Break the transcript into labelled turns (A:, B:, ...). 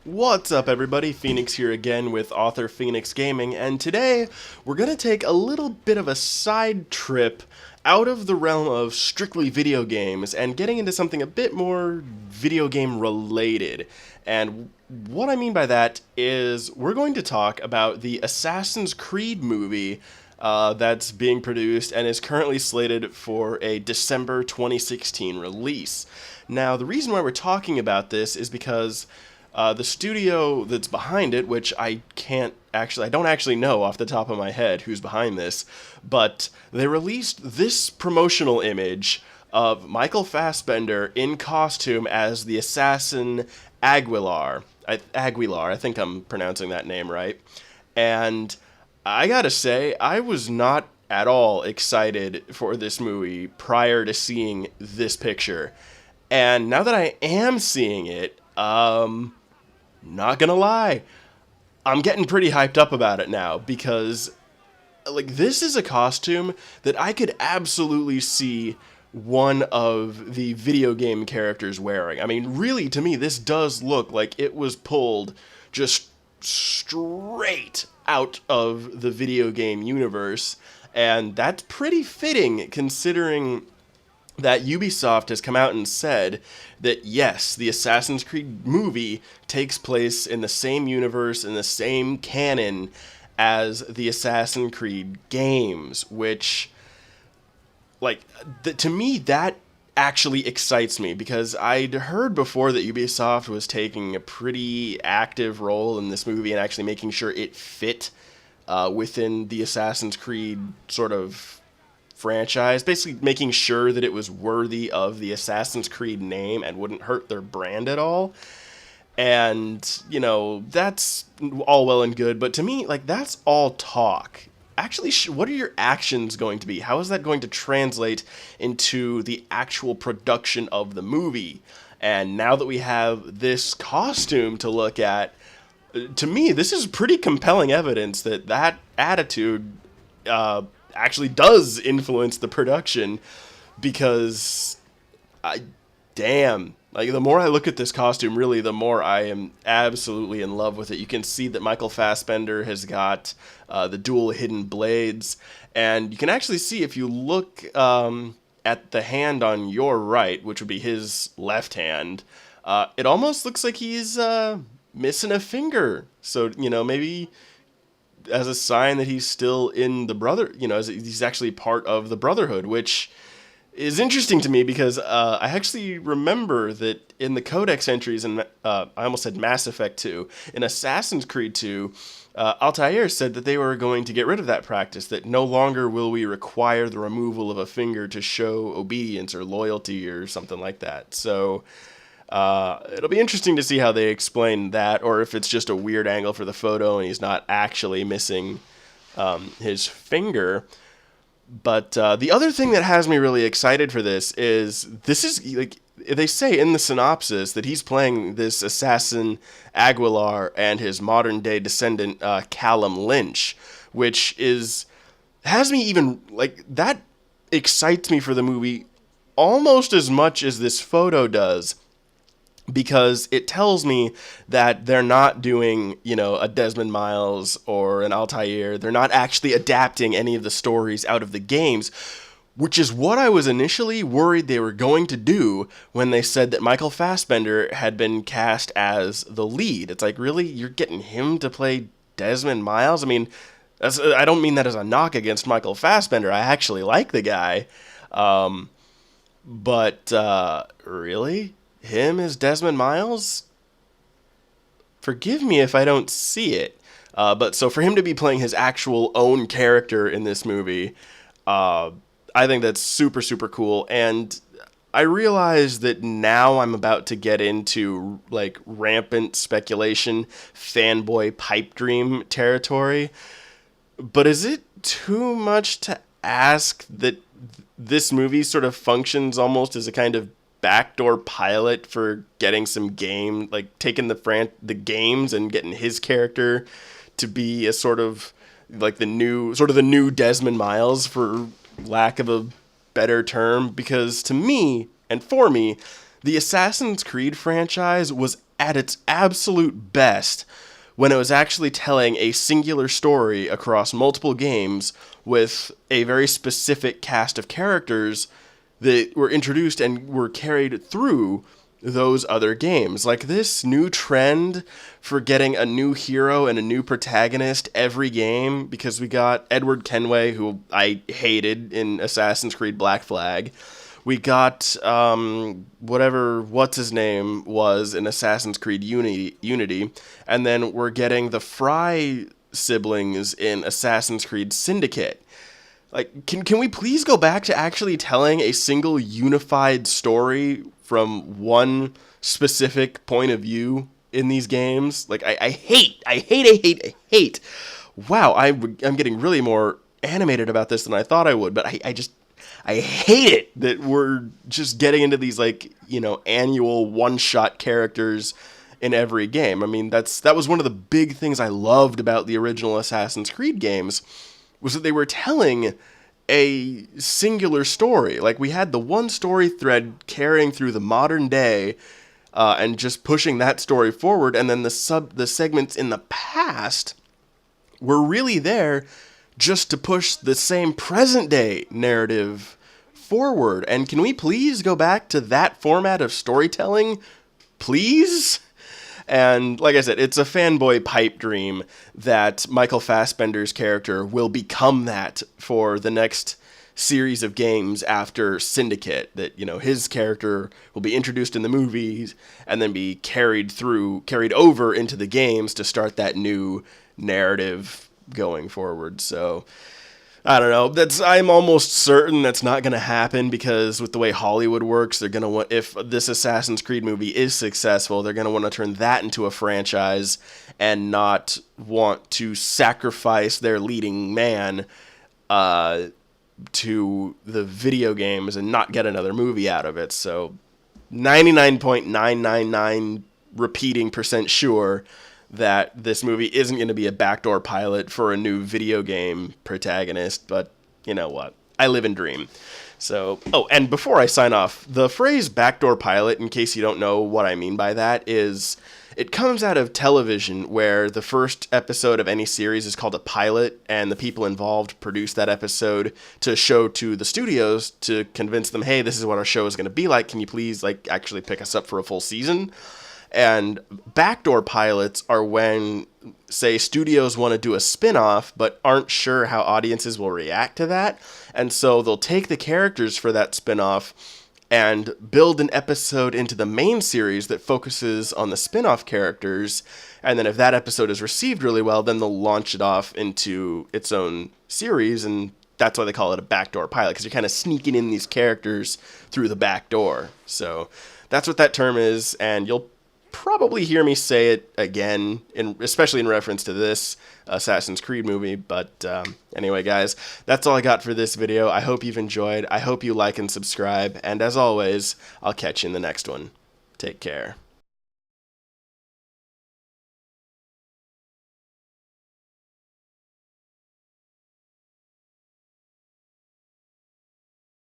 A: What's up, everybody? Phoenix here again with author Phoenix Gaming, and today we're going to take a little bit of a side trip out of the realm of strictly video games and getting into something a bit more video game related. And what I mean by that is we're going to talk about the Assassin's Creed movie that's being produced and is currently slated for a December 2016 release. Now, the reason why we're talking about this is because the studio that's behind it, which I don't actually know off the top of my head who's behind this, but they released this promotional image of Michael Fassbender in costume as the assassin Aguilar. Aguilar, I think I'm pronouncing that name right. And I gotta say, I was not at all excited for this movie prior to seeing this picture. And now that I am seeing it, not gonna lie, I'm getting pretty hyped up about it now because, this is a costume that I could absolutely see one of the video game characters wearing. I mean, really, to me, this does look like it was pulled just straight out of the video game universe, and that's pretty fitting considering that Ubisoft has come out and said that yes, the Assassin's Creed movie takes place in the same universe, in the same canon as the Assassin's Creed games, which, to me, that actually excites me because I'd heard before that Ubisoft was taking a pretty active role in this movie and actually making sure it fit within the Assassin's Creed sort of franchise, basically making sure that it was worthy of the Assassin's Creed name and wouldn't hurt their brand at all. And, that's all well and good, but to me, that's all talk. Actually, what are your actions going to be? How is that going to translate into the actual production of the movie? And now that we have this costume to look at, to me, this is pretty compelling evidence that attitude actually does influence the production, because the more I look at this costume, really, the more I am absolutely in love with it. You can see that Michael Fassbender has got the dual hidden blades, and you can actually see if you look at the hand on your right, which would be his left hand, it almost looks like he's missing a finger. So, maybe as a sign that he's still in the as he's actually part of the Brotherhood, which is interesting to me because I actually remember that in the Codex entries, and I almost said Mass Effect 2, in Assassin's Creed 2, Altair said that they were going to get rid of that practice, that no longer will we require the removal of a finger to show obedience or loyalty or something like that. So it'll be interesting to see how they explain that, or if it's just a weird angle for the photo and he's not actually missing his finger. But the other thing that has me really excited for this is they say in the synopsis that he's playing this assassin Aguilar and his modern day descendant Callum Lynch, which has me even that excites me for the movie almost as much as this photo does. Because it tells me that they're not doing, a Desmond Miles or an Altair. They're not actually adapting any of the stories out of the games, which is what I was initially worried they were going to do when they said that Michael Fassbender had been cast as the lead. It's like, really? You're getting him to play Desmond Miles? I mean, I don't mean that as a knock against Michael Fassbender. I actually like the guy. But really? Him as Desmond Miles? Forgive me if I don't see it. But so for him to be playing his actual own character in this movie, I think that's super, super cool. And I realize that now I'm about to get into rampant speculation, fanboy pipe dream territory. But is it too much to ask that this movie sort of functions almost as a kind of backdoor pilot for getting some game, taking the games and getting his character to be a sort of the new Desmond Miles, for lack of a better term? Because to me, and for me, the Assassin's Creed franchise was at its absolute best when it was actually telling a singular story across multiple games with a very specific cast of characters that were introduced and were carried through those other games. Like this new trend for getting a new hero and a new protagonist every game, because we got Edward Kenway, who I hated in Assassin's Creed Black Flag. We got what's his name was in Assassin's Creed Unity, and then we're getting the Fry siblings in Assassin's Creed Syndicate. Like, can we please go back to actually telling a single unified story from one specific point of view in these games? Like, I hate. Wow, I'm getting really more animated about this than I thought I would, but I hate it that we're just getting into these, like, you know, annual one-shot characters in every game. I mean, that was one of the big things I loved about the original Assassin's Creed games, was that they were telling a singular story. Like, we had the one story thread carrying through the modern day, and just pushing that story forward, and then the segments in the past were really there just to push the same present day narrative forward. And can we please go back to that format of storytelling? Please? And like I said, it's a fanboy pipe dream that Michael Fassbender's character will become that for the next series of games after Syndicate. That, you know, his character will be introduced in the movies and then be carried over into the games to start that new narrative going forward. So I don't know. I'm almost certain that's not going to happen, because with the way Hollywood works, they're going to want, if this Assassin's Creed movie is successful, they're going to want to turn that into a franchise and not want to sacrifice their leading man to the video games and not get another movie out of it. So 99.999 repeating % sure that this movie isn't going to be a backdoor pilot for a new video game protagonist, but you know what? I live and dream. So, and before I sign off, the phrase backdoor pilot, in case you don't know what I mean by that, is it comes out of television, where the first episode of any series is called a pilot, and the people involved produce that episode to show to the studios to convince them, hey, this is what our show is going to be like. Can you please, like, actually pick us up for a full season? And backdoor pilots are when, say, studios want to do a spin-off but aren't sure how audiences will react to that. And so they'll take the characters for that spin-off and build an episode into the main series that focuses on the spin-off characters. And then if that episode is received really well, then they'll launch it off into its own series. And that's why they call it a backdoor pilot, because you're kind of sneaking in these characters through the back door. So that's what that term is, and you'll probably hear me say it again, especially in reference to this Assassin's Creed movie. But anyway, guys, that's all I got for this video. I hope you've enjoyed. I hope you like and subscribe. And as always, I'll catch you in the next one. Take care.